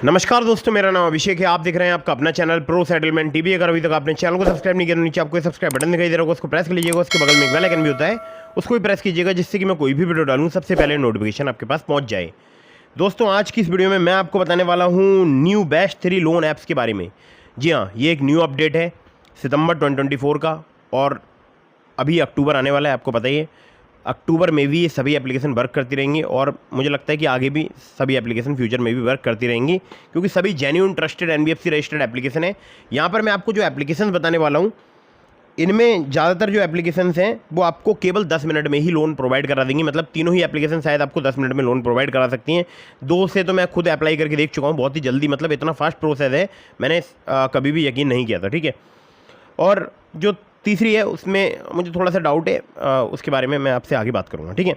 नमस्कार दोस्तों, मेरा नाम अभिषेक है। आप देख रहे हैं आपका अपना चैनल प्रो सेटलमेंट टीवी। अगर अभी तक आपने चैनल को सब्सक्राइब नहीं किया तो नीचे आपको सब्सक्राइब बटन दिखाई दे रहा होगा, उसको प्रेस कर लीजिएगा। उसके बगल में एक बेल आइकन भी होता है, उसको भी प्रेस कीजिएगा, जिससे कि मैं कोई भी वीडियो डालूं सबसे पहले नोटिफिकेशन आपके पास पहुंच जाए। दोस्तों, आज की इस वीडियो में मैं आपको बताने वाला हूँ न्यू बेस्ट 3 लोन ऐप्स के बारे में। जी हाँ, ये एक न्यू अपडेट है सितंबर 2024 का, और अभी अक्टूबर आने वाला है। आपको पता ही है, अक्टूबर में भी ये सभी एप्लीकेशन वर्क करती रहेंगी, और मुझे लगता है कि आगे भी सभी एप्लीकेशन फ्यूचर में भी वर्क करती रहेंगी, क्योंकि सभी genuine trusted NBFC registered application है। यहाँ पर मैं आपको जो एप्लीकेशन बताने वाला हूँ, इनमें ज़्यादातर जो एप्लीकेशंस हैं वो आपको केवल 10 मिनट में ही लोन प्रोवाइड करा देंगी। मतलब तीनों ही एप्लीकेशन शायद आपको 10 मिनट में लोन प्रोवाइड करा सकती हैं। 2 से तो मैं खुद अप्लाई करके देख चुका हूँ, बहुत ही जल्दी, मतलब इतना फास्ट प्रोसेस है, मैंने कभी भी यकीन नहीं किया था। ठीक है, और जो तीसरी है उसमें मुझे थोड़ा सा डाउट है, उसके बारे में मैं आपसे आगे बात करूँगा। ठीक है,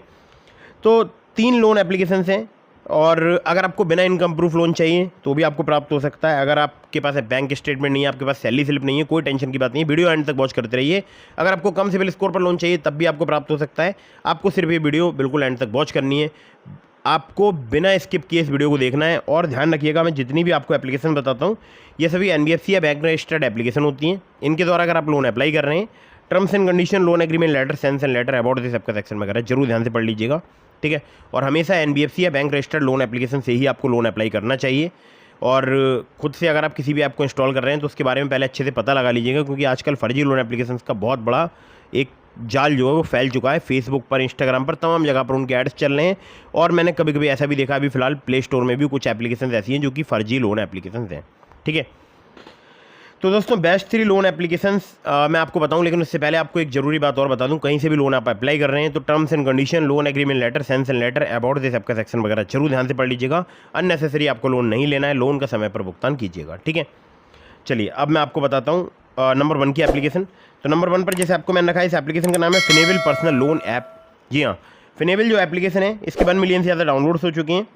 तो 3 लोन एप्लीकेशंस हैं, और अगर आपको बिना इनकम प्रूफ लोन चाहिए तो भी आपको प्राप्त हो सकता है। अगर आपके पास बैंक स्टेटमेंट नहीं है, आपके पास सैलरी स्लिप नहीं है, कोई टेंशन की बात नहीं है, वीडियो एंड तक वॉच करते रहिए। अगर आपको कम सिविल स्कोर पर लोन चाहिए तब भी आपको प्राप्त हो सकता है। आपको सिर्फ ये वीडियो बिल्कुल एंड तक वॉच करनी है, आपको बिना स्किप किए इस वीडियो को देखना है। और ध्यान रखिएगा, मैं जितनी भी आपको एप्लीकेशन बताता हूँ ये सभी NBFC या बैंक रजिस्टर्ड एप्लीकेशन होती हैं। इनके द्वारा अगर आप लोन अप्लाई कर रहे हैं, terms and condition, loan agreement letter, sense and letter, about this सबका सेक्शन वगैरह जरूर ध्यान से पढ़ लीजिएगा। ठीक है, और हमेशा NBFC या बैंक रजिस्टर्ड लोन एप्लीकेशन से ही आपको लोन अप्लाई करना चाहिए। और खुद से अगर आप किसी भी ऐप को इंस्टॉल कर रहे हैं तो उसके बारे में पहले अच्छे से पता लगा लीजिएगा, क्योंकि आजकल फर्जी लोन एप्लीकेशन का बहुत बड़ा एक जाल जो है वो फैल चुका है। फेसबुक पर, इंस्टाग्राम पर, तमाम जगह पर उनके एड्स चल रहे हैं। और मैंने कभी कभी ऐसा भी देखा, अभी फिलहाल प्ले स्टोर में भी कुछ एप्लीकेशन ऐसी हैं जो कि फर्जी लोन एप्लीकेशन हैं। ठीक है, तो दोस्तों बेस्ट 3 लोन एप्लीकेशंस मैं आपको बताऊं, लेकिन उससे पहले आपको एक जरूरी बात और बता दूं। कहीं से भी लोन आप अप्लाई कर रहे हैं तो terms and condition, loan agreement letter, sense and letter, about this सबका सेक्शन वगैरह जरूर ध्यान से पढ़ लीजिएगा। अननेसेसरी आपको लोन नहीं लेना है, लोन का समय पर भुगतान कीजिएगा। ठीक है, चलिए अब मैं आपको बताता हूँ नंबर 1 की एप्लीकेशन। तो नंबर 1 पर जैसे आपको मैंने रखा है, इस एप्लीकेशन का नाम है फिनेबल पर्सनल लोन ऐप। जी हाँ, फिनेबल जो एप्लीकेशन है इसके 1 मिलियन से ज़्यादा डाउनलोड्स हो चुकी हैं।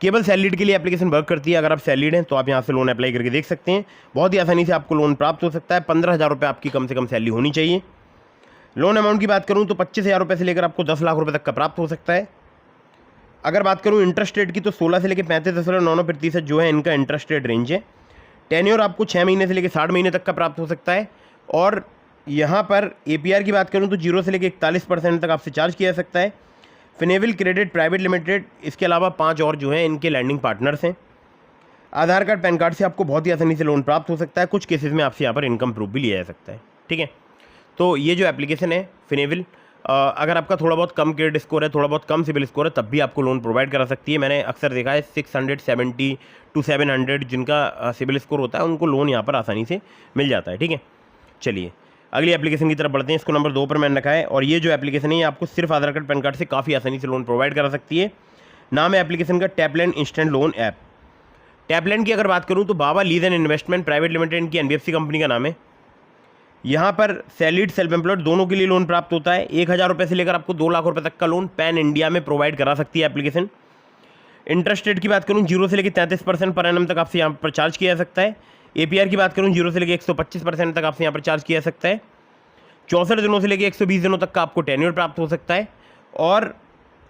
केवल सैलरीड के लिए एप्लीकेशन वर्क करती है। अगर आप सैलरीड हैं तो आप यहाँ से लोन अप्लाई करके देख सकते हैं। बहुत ही आसानी से आपको लोन प्राप्त हो सकता है। 15,000 रुपये आपकी कम से कम सैलरी होनी चाहिए। लोन अमाउंट की बात करूँ तो 25,000 रुपये से लेकर आपको 10 लाख रुपये तक का प्राप्त हो सकता है। अगर बात करूँ इंटरेस्ट रेट की तो 16 से लेकर 35.99% जो है इनका इंटरेस्ट रेट रेंज है। टेन्योर आपको 6 महीने से लेकर 60 महीने तक का प्राप्त हो सकता है। और यहाँ पर APR की बात करूँ तो 0 से लेकर 41% तक आपसे चार्ज किया जा सकता है। फिनेबल क्रेडिट प्राइवेट लिमिटेड, इसके अलावा 5 और जो हैं इनके लैंडिंग पार्टनर्स हैं। आधार कार्ड, पैन कार्ड से आपको बहुत ही आसानी से लोन प्राप्त हो सकता है। कुछ केसेस में आपसे यहाँ पर इनकम प्रूफ भी लिया जा सकता है। ठीक है, तो ये जो एप्लीकेशन है फिनेबल, अगर आपका थोड़ा बहुत कम क्रेडिट स्कोर है, थोड़ा बहुत कम सिविल स्कोर है, तब भी आपको लोन प्रोवाइड करा सकती है। मैंने अक्सर देखा है 670 to 700 जिनका सिविल स्कोर होता है उनको लोन यहाँ पर आसानी से मिल जाता है। ठीक है, चलिए अगली एप्लीकेशन की तरफ बढ़ते हैं। इसको नंबर 2 पर मैंने रखा है, और ये जो एप्लीकेशन है ये आपको सिर्फ आधार कार्ड, पैन कार्ड से काफ़ी आसानी से लोन प्रोवाइड करा सकती है। नाम है एप्लीकेशन का Tapland instant loan app. Tapland की अगर बात करूँ तो Baba lease and investment private limited इनकी NBFC कंपनी का नाम है। यहाँ पर सैलरीड, सेल्फ एम्प्लॉयड दोनों के लिए लोन प्राप्त होता है। 1,000 रुपये से लेकर आपको 2 लाख रुपये तक का लोन पैन इंडिया में प्रोवाइड करा सकती है एप्लीकेशन। इंटरेस्ट रेट की बात करूँ 0 से लेकर 33% पर एनम तक आपसे यहाँ पर चार्ज किया जा सकता है। APR की बात करूँ 0 से लेकर 125% तक आपसे यहाँ पर चार्ज किया जा सकता है। 64 दिनों से लेकर 120 दिनों तक का आपको टेन्योर प्राप्त हो सकता है। और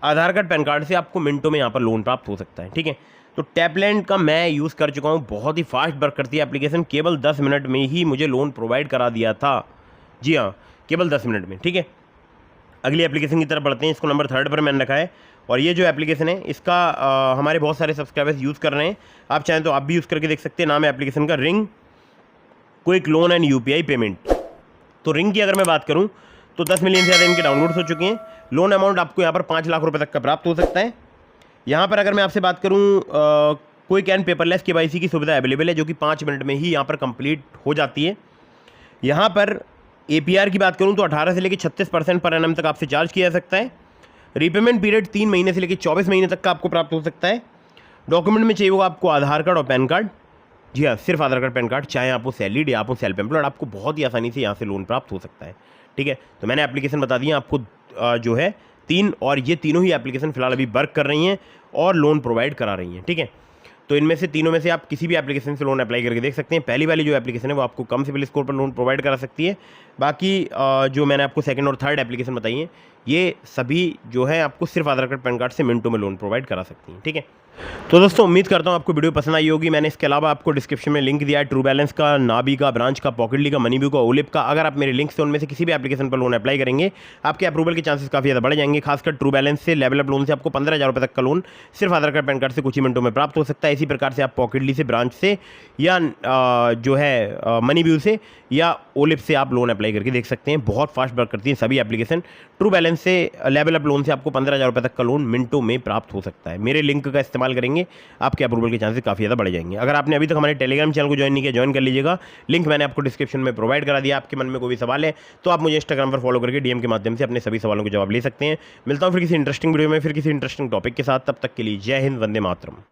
आधार कार्ड, पैन कार्ड से आपको मिनटों में यहाँ पर लोन प्राप्त हो सकता है। ठीक है, तो टैपलैंड का मैं यूज़ कर चुका हूँ, बहुत ही फास्ट वर्क करती है एप्लीकेशन। केवल 10 मिनट में ही मुझे लोन प्रोवाइड करा दिया था। जी हाँ, केवल 10 मिनट में। ठीक है, अगली एप्लीकेशन की तरफ बढ़ते हैं। इसको नंबर 3 पर मैंने रखा है, और ये जो एप्लीकेशन है इसका हमारे बहुत सारे सब्सक्राइबर्स यूज़ कर रहे हैं। आप चाहें तो आप भी यूज़ करके देख सकते हैं। नाम है एप्लीकेशन का ring quick loan and UPI payment. तो रिंग की अगर मैं बात करूं तो 10 मिलियन से ज़्यादा इनके डाउनलोड्स हो चुके हैं। लोन अमाउंट आपको यहाँ पर 5 लाख रुपए तक का प्राप्त हो सकता है। यहाँ पर अगर मैं आपसे बात करूँ, क्विक एंड पेपरलेस KYC की सुविधा अवेलेबल है, जो कि 5 मिनट में ही यहाँ पर कंप्लीट हो जाती है। यहाँ पर APR की बात करूँ तो 18 से लेकर 36% पर एनम तक आपसे चार्ज किया जा सकता है। रीपेमेंट पीरियड 3 महीने से लेकर 24 महीने तक का आपको प्राप्त हो सकता है। डॉक्यूमेंट में चाहिए होगा आपको आधार कार्ड और पैन कार्ड। जी हाँ, सिर्फ आधार कार्ड, पैन कार्ड, चाहे आप वो सैलरीड या आप वो सेल्फ एम्प्लॉयड, आपको बहुत ही आसानी से यहाँ से लोन प्राप्त हो सकता है। ठीक है, तो मैंने एप्लीकेशन बता दी आपको जो है 3, और ये तीनों ही एप्लीकेशन फिलहाल अभी वर्क कर रही हैं और लोन प्रोवाइड करा रही हैं। ठीक है, तो इनमें से तीनों में से आप किसी भी एप्लीकेशन से लोन अप्लाई करके देख सकते हैं। पहली वाली जो एप्लीकेशन है वो आपको कम सिविल स्कोर पर लोन प्रोवाइड करा सकती है। बाकी जो मैंने आपको सेकंड और थर्ड एप्लीकेशन बताई है ये सभी जो है आपको सिर्फ आधार कार्ड पैन कार्ड से मिनटों में लोन प्रोवाइड करा सकती हैं। ठीक है, तो दोस्तों उम्मीद करता हूँ आपको वीडियो पसंद आई होगी। मैंने इसके अलावा आपको डिस्क्रिप्शन में लिंक दिया है ट्रू बैलेंस का, नाबी का, ब्रांच का, पॉकेटली का, मनीव्यू का, ओलिप का। अगर आप मेरे लिंक से उनमें से किसी भी एप्लीकेशन पर लोन अप्लाई करेंगे, आपके अप्रूवल के चांसेस काफ़ी ज़्यादा बढ़ जाएंगे। खासकर ट्रू बैलेंस से, लेवल अप लोन से आपको 15,000 रुपये तक का लोन सिर्फ आधार कार्ड पैन कार्ड से कुछ ही मिनटों में प्राप्त हो सकता है। इसी प्रकार से आप पॉकेटली से, ब्रांच से या जो है मनीव्यू से या ओलिप से आप लोन अप्लाई करके देख सकते हैं। बहुत फास्ट वर्क करती है सभी एप्लीकेशन। ट्रू बैलेंस से, लेवल अप लोन से आपको 15,000 रुपये तक का लोन मिनटों में प्राप्त हो सकता है। मेरे लिंक का इस्तेमाल करेंगे, आपके अप्रूवल के चांसेस काफ़ी ज़्यादा बढ़ जाएंगे। अगर आपने अभी तक हमारे टेलीग्राम चैनल को ज्वाइन नहीं किया, ज्वाइन कर लीजिएगा। लिंक मैंने आपको डिस्क्रिप्शन में प्रोवाइड करा दिया। आपके मन में कोई भी सवाल है तो आप मुझे इंस्टाग्राम पर फॉलो करके डीएम के माध्यम से अपने सभी सवालों के जवाब ले सकते हैं। मिलता हूँ फिर किसी इंटरेस्टिंग वीडियो में, फिर किसी इंटरेस्टिंग टॉपिक के साथ। तब तक के लिए जय हिंद, वंदे मातरम।